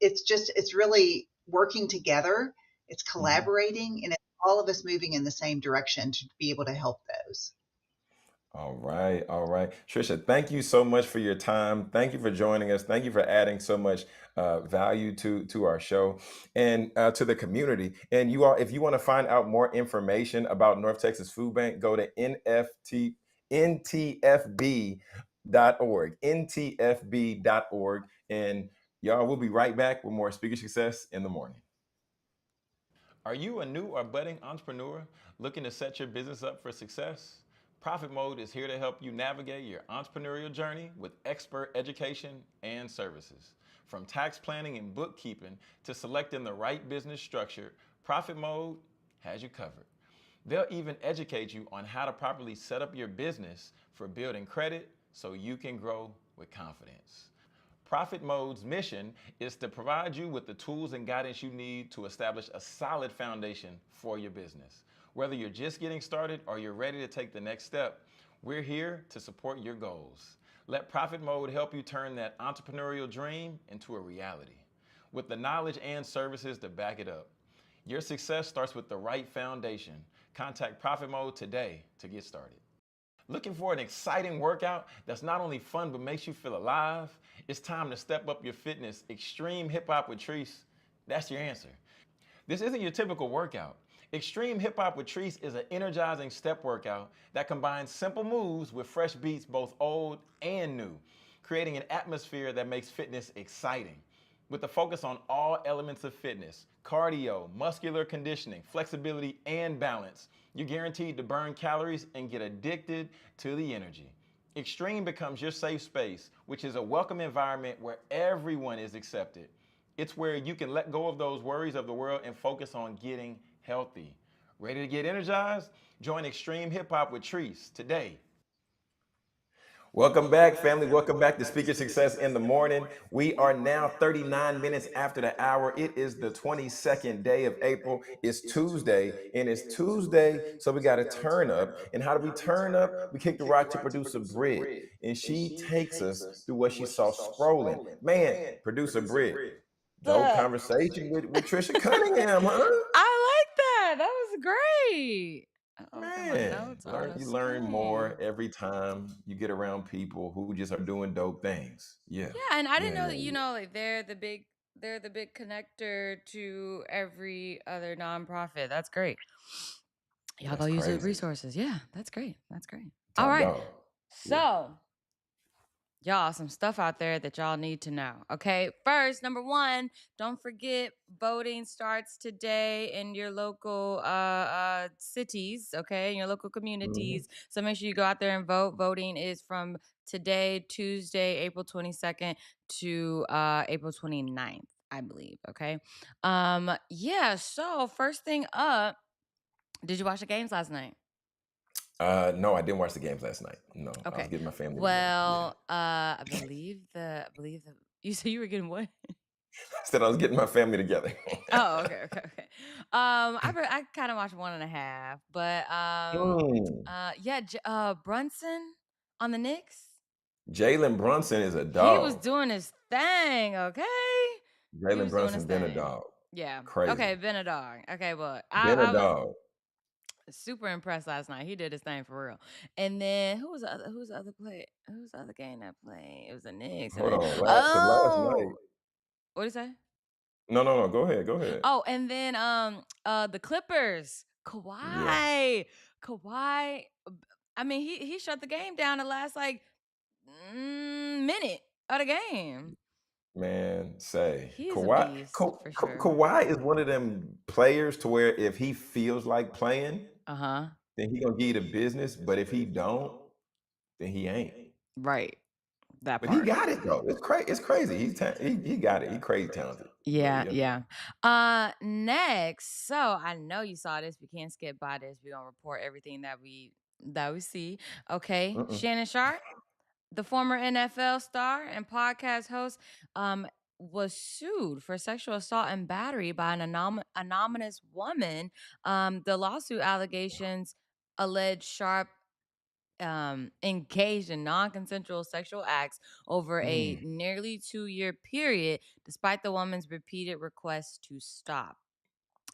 it's really working together, it's Mhm. collaborating, and it's all of us moving in the same direction to be able to help those. All right, all right. Trisha, thank you so much for your time. Thank you for joining us. Thank you for adding so much value to our show and to the community. And you all, if you want to find out more information about North Texas Food Bank, go to ntfb.org, ntfb.org. And y'all, we'll be right back with more Speaker Success in the Morning. Are you a new or budding entrepreneur looking to set your business up for success? Profit Mode is here to help you navigate your entrepreneurial journey with expert education and services. From tax planning and bookkeeping to selecting the right business structure, Profit Mode has you covered. They'll even educate you on how to properly set up your business for building credit so you can grow with confidence. Profit Mode's mission is to provide you with the tools and guidance you need to establish a solid foundation for your business. Whether you're just getting started or you're ready to take the next step, we're here to support your goals. Let Profit Mode help you turn that entrepreneurial dream into a reality with the knowledge and services to back it up. Your success starts with the right foundation. Contact Profit Mode today to get started. Looking for an exciting workout that's not only fun but makes you feel alive? It's time to step up your fitness. Extreme Hip Hop with Treese, that's your answer. This isn't your typical workout. Extreme Hip Hop with Treese is an energizing step workout that combines simple moves with fresh beats, both old and new, creating an atmosphere that makes fitness exciting. With a focus on all elements of fitness, cardio, muscular conditioning, flexibility, and balance, you're guaranteed to burn calories and get addicted to the energy. Extreme becomes your safe space, which is a welcome environment where everyone is accepted. It's where you can let go of those worries of the world and focus on getting healthy. Ready to get energized? Join Extreme Hip Hop with Treese today. Welcome back, family. Welcome back to Speaker Success in the Morning. We are now 39 minutes after the hour. It is the 22nd day of April. It's Tuesday, and it's Tuesday, so we got to turn up. And how do we turn up? We kick the rock to producer Britt, and she takes us through what she saw scrolling. Man, producer Britt, dope Look. conversation with Trisha Cunningham, huh? I like that. That was great. Oh, got my Man, notes on the you learn more screen. every time you get around people who just are doing dope things. Yeah. Yeah, and I didn't Yeah, know yeah, that yeah. like they're the big connector to every other nonprofit. That's great. Y'all go That's use the crazy. resources. Yeah, that's great. That's great. All Top right. dog. Yeah. So y'all, some stuff out there that y'all need to know. Okay. First, number one, don't forget voting starts today in your local cities, okay, in your local Mhm. communities. So make sure you go out there and vote. Voting is from today, Tuesday, April 22nd to April 29th, I believe. Okay. Yeah, so first thing up, did you watch the games last night? No, I didn't watch the games last night. No, I was Okay. getting my family together. Yeah. Well, I believe the you said you were getting what? I said I was getting my family together. Oh, okay. I kind of watched one and a half, but Mm. yeah, Brunson on the Knicks, Jalen Brunson is a he was dog. doing his thing. Okay, he Jalen was doing his Brunson been a thing. dog. Yeah. Crazy. Okay, been a dog. Okay, but Been a I was dog. super impressed last night. He did his thing for real. And then who's the other play? Who's the other game that played? It was the Knicks, and Hold then on. Because last night. oh, what did you say? No. Go ahead. Go ahead. Oh, and then the Clippers, Yeah, Kawhi. I mean, he shut the game down the last like minute of the game. man. Say He's a beast for sure. Kawhi is one of them players to where if he feels like playing, Uh huh. then he gonna give you the business. But if he don't, then he ain't. Right. That But he part. got it though. It's crazy. It's crazy. He got it. He crazy talented. But Yeah, yeah. yeah. Next, so I know you saw this. We can't skip by this. We're gonna report everything that we see. Okay. Mm-mm. Shannon Sharp, the former NFL star and podcast host, um, was sued for sexual assault and battery by an anonymous woman. The lawsuit allegations allege Sharp engaged in non-consensual sexual acts over a Mm, nearly 2-year period, despite the woman's repeated requests to stop.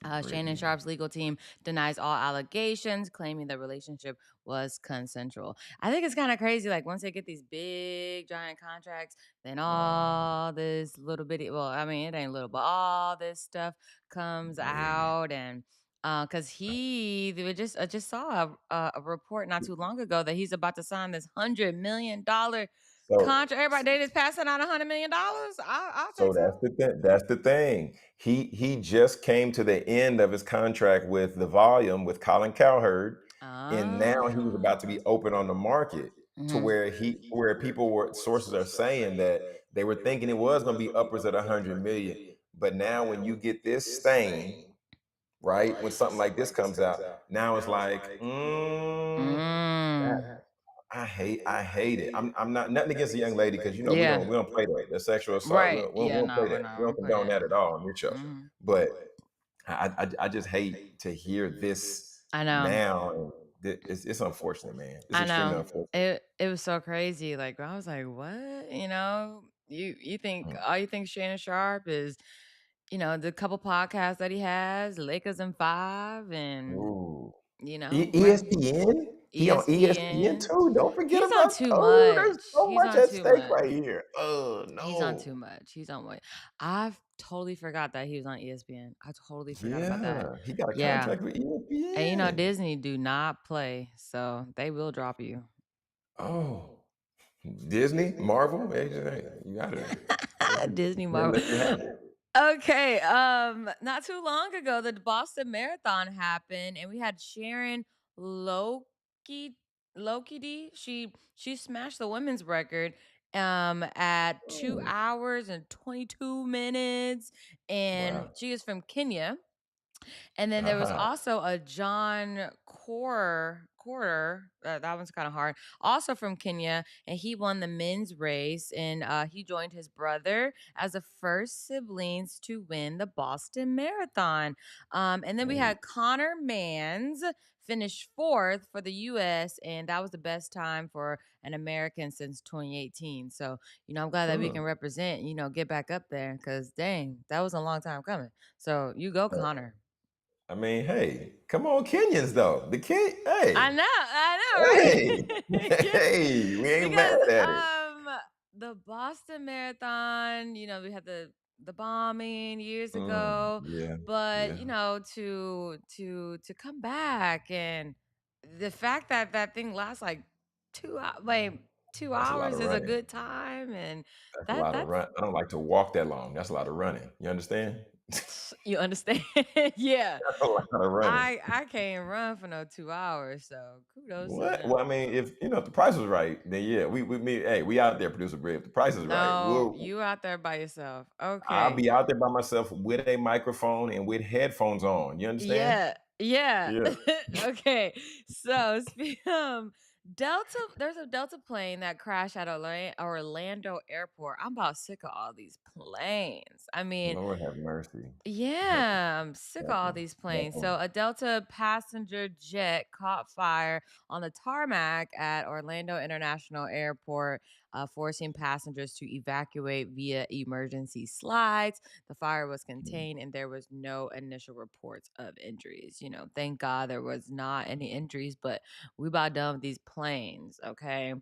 Shannon Brittany. Sharp's legal team denies all allegations, claiming the relationship was consensual. I think it's kind of crazy. Like once they get these big giant contracts, then Wow. all this little bitty, well, I mean, it ain't little, but all this stuff comes Yeah. out. And because I just saw a report not too long ago that he's about to sign this $100 million So contract. Everybody, they just passing out $100 million. I'll So take some. that's the thing. That's the thing. He just came to the end of his contract with the volume with Colin Cowherd, and now he was about to Ah. be open on the market to Mhm. where people were sources are saying that they were thinking it was going to be upwards of 100 million. But now when you get this stain, right, when something like this comes out, now it's like, Mm. I hate it. I'm not nothing against the young lady because Yeah. we don't play that. The sexual assault. Right. We Yeah, don't no, play that. We we're don't not playing condone that. that at all on your show. Mhm. But I just hate to hear this I know. now. And it's unfortunate, man. It's I extremely know. unfortunate. It was so crazy. Like I was like, what? You think Mm. all you think Shannon Sharp is, the couple podcasts that he has, Lakers and Five, and Ooh. right. ESPN. He on ESPN ESPN. too. Don't forget He's on about. too Oh, there's much. so He's much on at too stake much. right here. Oh He's on no. too much. He's on way. I've totally forgot that he was on ESPN. I totally forgot about that. Yeah, he got a Yeah. contract with And ESPN. Disney do not play, so they will drop you. Oh. Disney, Marvel, hey, you gotta Disney let Marvel. let you have it. Okay, not too long ago, the Boston Marathon happened, and we had Sharon Loki Loki D. She smashed the women's record at two Mm, hours and 22 minutes, and wow. she is from Kenya. And then there was Aha. also a John Quarter. That one's kind of hard. Also from Kenya, and he won the men's race, and he joined his brother as the first siblings to win the Boston Marathon. And then we Hey, had Connor Mans finish fourth for the U.S., and that was the best time for an American since 2018. So I'm glad that we mm, can represent. Get back up there because dang, that was a long time coming. So you go, uh, Connor. I mean, hey, come on, Kenyans though. I know, Hey, right? hey, we ain't mad Because at it. the Boston Marathon, we had the bombing years Mm, ago, yeah, but yeah, to come back, and the fact that that thing lasts like 2 hours, wait, two that's a lot hours of is a running. good time, and That's a that lot of that's run. I don't like to walk that long. That's a lot of running. You understand? you understand. Yeah, That's a lot of running. I can't run for no 2 hours, so kudos to What? Well, them. I mean, if the price was right, then yeah, hey, we out there, producer Britt. If the price is right, No, you out there by yourself. I'll Okay. be out there by myself with a microphone and with headphones on. You understand? Yeah. Yeah. Yeah. Okay. So, Delta, there's a Delta plane that crashed at Orlando Airport. I'm about sick of all these planes. I mean, Lord have mercy. Help us. yeah, I'm sick of Help all us. these Help planes. So, us. a Delta passenger jet caught fire on the tarmac at Orlando International Airport, forcing passengers to evacuate via emergency slides. The fire was Mm, contained and there was no initial reports of injuries. Thank God there was not any injuries, but we about done with these planes, okay?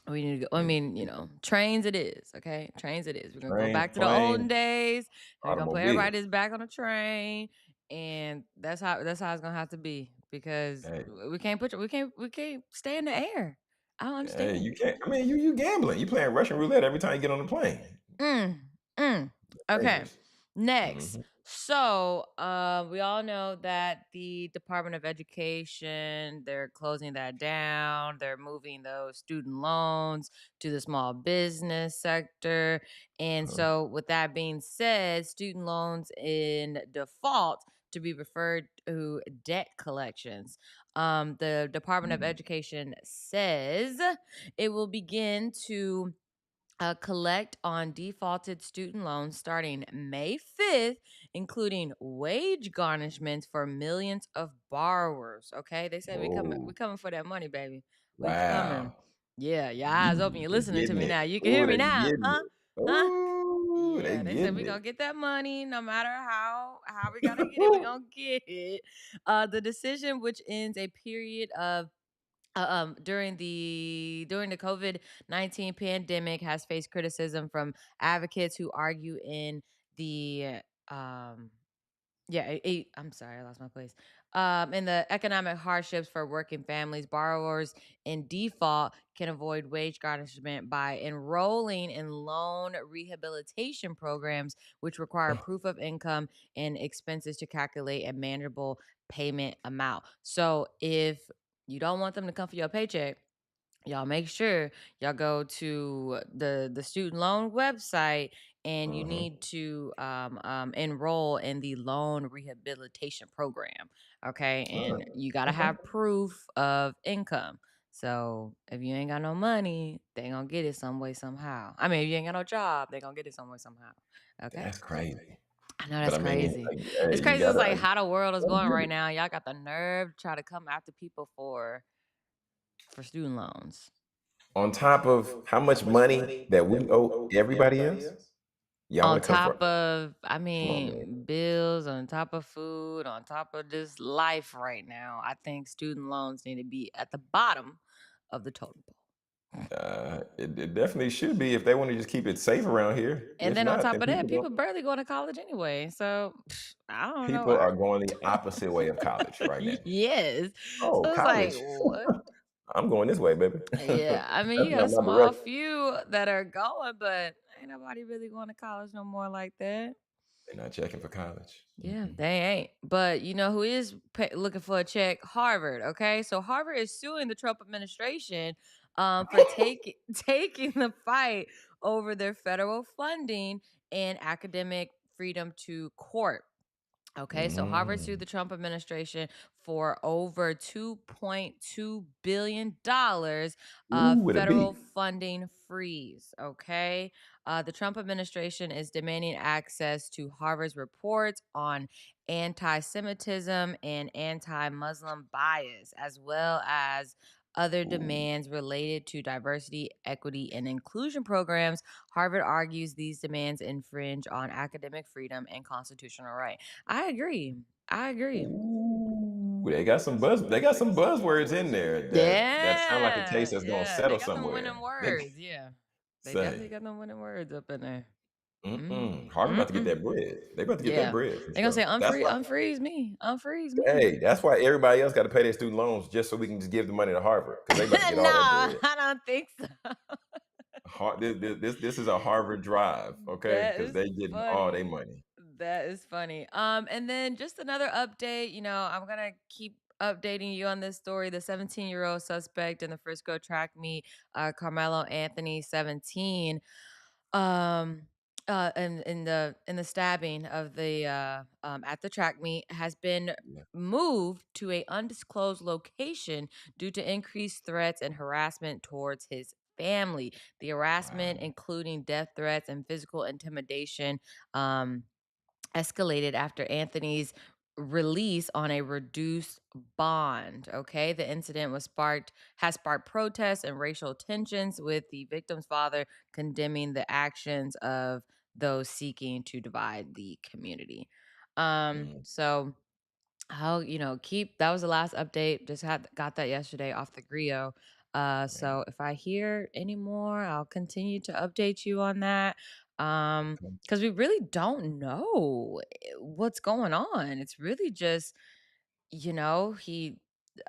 We need to go. I yeah, mean, yeah. trains it is, okay? Trains it is. We're gonna go Trains, back to the olden planes, days. And we're gonna put automobiles. everybody that's back on the train, and that's how it's gonna have to be because Hey, we can't stay in the air. I don't hey, you understand. can't. I mean, you gambling. You playing Russian roulette every time you get on the plane. Mm, mm. Okay. Dangerous. Next. Hmm. So, we all know that the Department of Education, they're closing that down. They're moving those student loans to the small business sector. And Uh-huh. so, with that being said, student loans in default to be referred to debt collections. The Department of Mm. Education says it will begin to collect on defaulted student loans starting May 5th, including wage garnishments for millions of borrowers. Okay, they said we Oh, coming for that money, baby. We coming. wow. Yeah, your eyes open. Ooh, You're they listening to getting me it. now. You can Oh, hear me they now, getting huh? it. Huh? Oh, they Yeah, they said getting we it. gonna get that money no matter how we gotta get it. We gonna get it. The decision, which ends a period of during the COVID-19 pandemic, has faced criticism from advocates who argue in the um yeah, I'm sorry, I lost my place. In the economic hardships for working families, borrowers in default can avoid wage garnishment by enrolling in loan rehabilitation programs, which require proof of income and expenses to calculate a manageable payment amount. So if you don't want them to come for your paycheck, y'all make sure y'all go to the student loan website, and you Uh-huh. need to enroll in the loan rehabilitation program. Okay, Oh, and you got to okay. have proof of income. So if you ain't got no money, they gonna get it some way somehow. I mean, if you ain't got no job, they gonna get it some way somehow. Okay. That's crazy. I know But that's I mean, crazy. hey, It's you crazy. It's gotta, like how the world is gotta going get right it. now. Y'all got the nerve to try to come after people for student loans. On top of how much money that we owe everybody else, y'all want On to come for? top of, I Come on, man. mean, bills, on top of food, on top of just life right now, I think student loans need to be at the bottom of the totem pole. It definitely should be if they want to just keep it safe around here. And If then on not, top then of that, people barely going to college anyway. So I don't know. people are going the opposite way of college right now. Yes. Oh, So it's like, college. what? I'm going this way, baby. Yeah. I mean, That's you got a not my small direction. few that are going, but ain't nobody really going to college no more like that. They're not checking for college. Yeah, Mm-mm. they ain't. But you know who is looking for a check? Harvard. Okay, so Harvard is suing the Trump administration for taking the fight over their federal funding and academic freedom to court. Okay, so Harvard sued Mm. the Trump administration for over $2.2 billion Ooh, with a federal B. funding freeze. Okay, the Trump administration is demanding access to Harvard's reports on anti Semitism and anti Muslim bias, as well as other Ooh. demands related to diversity, equity, and inclusion programs. Harvard argues these demands infringe on academic freedom and constitutional rights. I agree. I agree. Ooh, they got some buzz. They got some buzzwords in there that sound like a case Yeah, that's gonna yeah. settle They got them winning somewhere. They words. Yeah. They definitely say, got them winning words up in there. Mm, Harvard about to get mm-mm. that bread. They about to get that Yeah. bread for They're gonna say sure. That's why. unfreeze me. Unfreeze me. Hey, that's why everybody else got to pay their student loans just so we can just give the money to Harvard because they about to get all that Nah, bread. I don't think so. This is a Harvard drive, okay? That Because is they getting all their funny. money. That is funny. And then just another update, I'm gonna keep updating you on this story. The 17-year-old suspect in the Frisco track meet, Carmelo Anthony, 17. Um, in the stabbing of the at the track meet has been Yeah. moved to a undisclosed location due to increased threats and harassment towards his family. The harassment, Wow. including death threats and physical intimidation, um, escalated after Anthony's release on a reduced bond. Okay. The incident has sparked protests and racial tensions, with the victim's father condemning the actions of those seeking to divide the community. Mm, So I'll, keep that was the last update. Just had got that yesterday off the Grio. man. So if I hear any more, I'll continue to update you on that. Okay. Because we really don't know what's going on. It's really just, he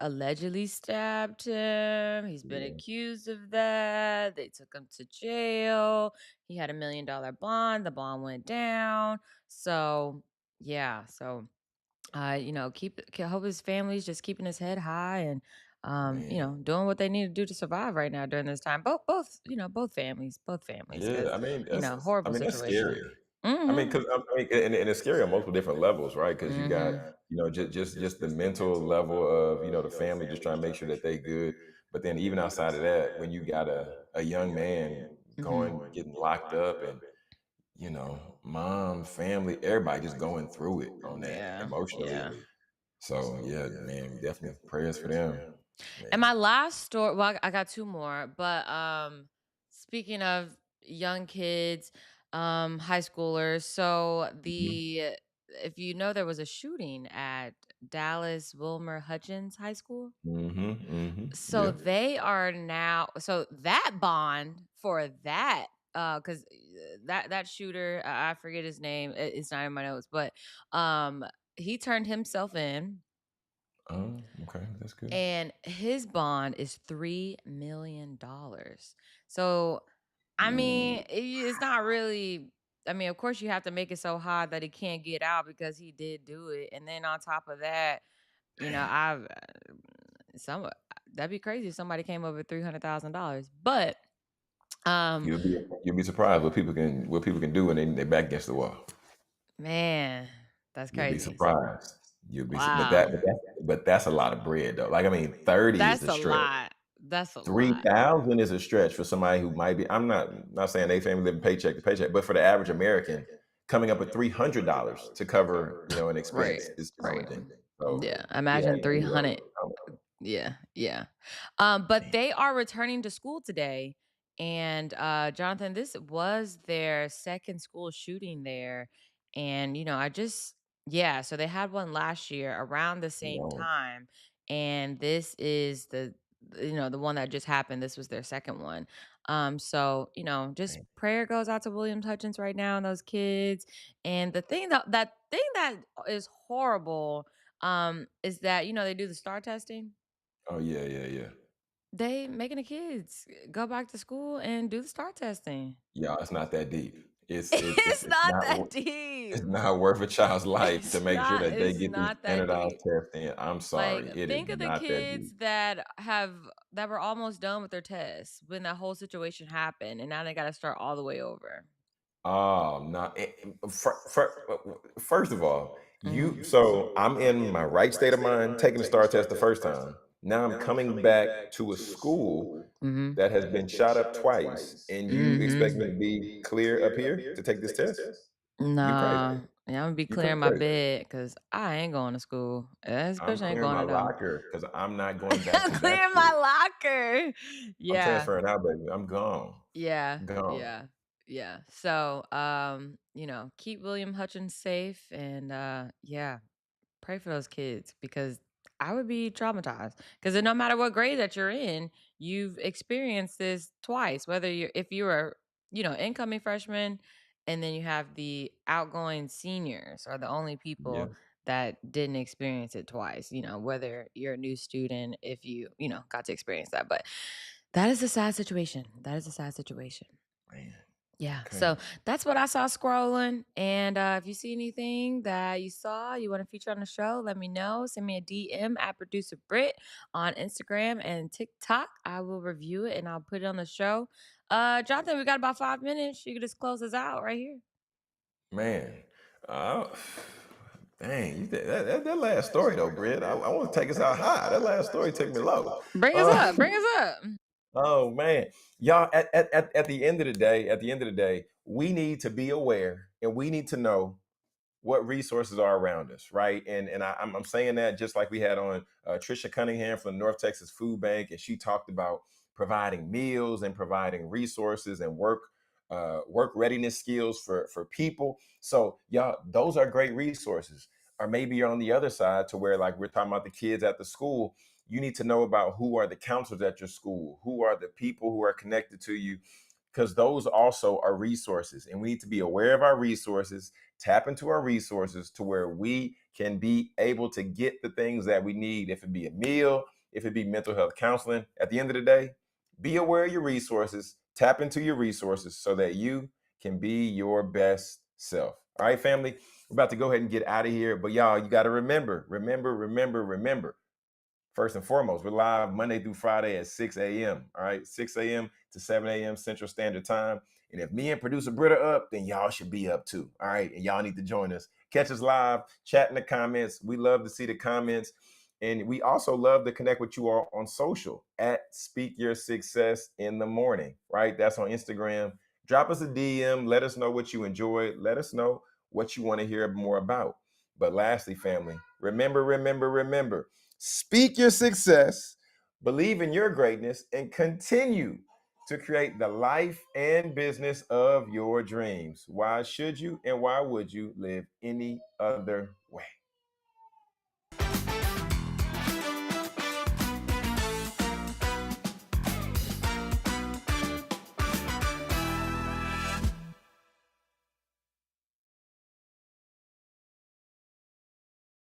allegedly stabbed him. He's been Yeah. accused of that. They took him to jail. He had $1 million bond. The bond went down. So yeah. So hope his family's just keeping his head high and, Man. doing what they need to do to survive right now during this time. Both families, Yeah, because, I mean, horrible that's situation. scary. I mean, Mm-hmm. because and it's scary on multiple different levels, right? Because you got, Mm-hmm. just the mental level of, the family just trying to make sure that they good. But then even outside of that, when you got a young man Mm-hmm. getting locked up, and mom, family, everybody just going through it on that Yeah. emotionally. Yeah. So yeah, man, definitely prayers for them, And man. my last story, well, I got two more, but speaking of young kids, high schoolers, so Mhm. the if you know, there was a shooting at Dallas Wilmer Hutchins High School. Mhm. Mhm. So Yeah. they are now, so that bond for that, because that shooter, I forget his name, it's not in my notes, but he turned himself in, Oh, okay, that's good. and his bond is $3 million. So, I mean, Ooh. it's not really. I mean, of course, you have to make it so hard that he can't get out because he did do it, and then on top of that, Man. I've some that'd be crazy if somebody came up with $300,000. But um, You'll be surprised what people can do when they back against the wall. man, that's You'll be crazy. surprised. You'll be su Wow, but that's a lot of bread, though. Like, I mean, 30 is that's the a stretch. lot. That's a lot. 3,000 is a stretch for somebody who might be, I'm not saying they family living paycheck to paycheck, but for the average American, coming up with $300 to cover, an Right. expense is Right. challenging. So, Yeah. yeah, Imagine you know, 300. Yeah, yeah. But they are returning to school today. And Jonathan, this was their second school shooting there. And I just yeah, so they had one last year around the you same know, time. And this is the one that just happened. This was their second one. So, just man. prayer goes out to Williams Hutchins right now and those kids. And the thing that is horrible, is that, they do the STAR testing. Oh, yeah, yeah, yeah. They making the kids go back to school and do the STAR testing. Yeah, it's not that deep. It's not that deep. It's not worth a child's life to It's make sure not that they it's get these not that standardized deep. tests in. I'm Like, sorry, it is think of the not that deep. kids that were almost done with their tests when that whole situation happened, and now they got to start all the way over. Oh, no. First of all, Mhm. so I'm in my right state of mind taking the STAR test the first time. Now I'm coming back to a school Mhm. that has been shot up twice, and you expect me to Mhm. be clear up here to take this test? You crazy. Nah, yeah, I'm gonna be You pretty clearing my crazy. bed because I ain't going to school. I'm Especially ain't clearing going my to them. locker because I'm not going back I'm to that clearing my school. locker. I'm Yeah, transferring out, baby. I'm gone. yeah, Gone. yeah, yeah. So, keep William Hutchins safe, and yeah, pray for those kids because I would be traumatized. Because no matter what grade that you're in, you've experienced this twice. Whether if you are, incoming freshman, and then you have the outgoing seniors are the only Yeah. people that didn't experience it twice. Whether you're a new student, if you got to experience that, but that is a sad situation. That is a sad situation. Man. Yeah, Okay. so that's what I saw scrolling. And if you see anything that you saw, you want to feature on the show, let me know. Send me a DM at producer Britt on Instagram and TikTok. I will review it and I'll put it on the show. Jonathan, we got about 5 minutes. You can just close us out right here. Man, uh, dang, that last story though, Britt. I want to take us out high. That last story took me low. Bring us Uh, up. Bring us up. oh man, y'all. At the end of the day, we need to be aware and we need to know what resources are around us, right? And I'm saying that just like we had on Trisha Cunningham from the North Texas Food Bank, and she talked about providing meals and providing resources and work readiness skills for people. So y'all, those are great resources. Or maybe you're on the other side to where like we're talking about the kids at the school. You need to know about who are the counselors at your school, who are the people who are connected to you, because those also are resources, and we need to be aware of our resources, tap into our resources to where we can be able to get the things that we need. If it be a meal, if it be mental health counseling, at the end of the day, be aware of your resources, tap into your resources so that you can be your best self. All right, family, we're about to go ahead and get out of here. But y'all, you got to remember. First and foremost, we're live Monday through Friday at 6 a.m. All right, 6 a.m. to 7 a.m. Central Standard Time. And if me and producer Britt are up, then y'all should be up too. All right, and y'all need to join us. Catch us live, chat in the comments. We love to see the comments. And we also love to connect with you all on social at Speak Your Success in the Morning, right? That's on Instagram. Drop us a DM. Let us know what you enjoyed. Let us know what you want to hear more about. But lastly, family, remember, speak your success, believe in your greatness, and continue to create the life and business of your dreams. Why should you and why would you live any other way?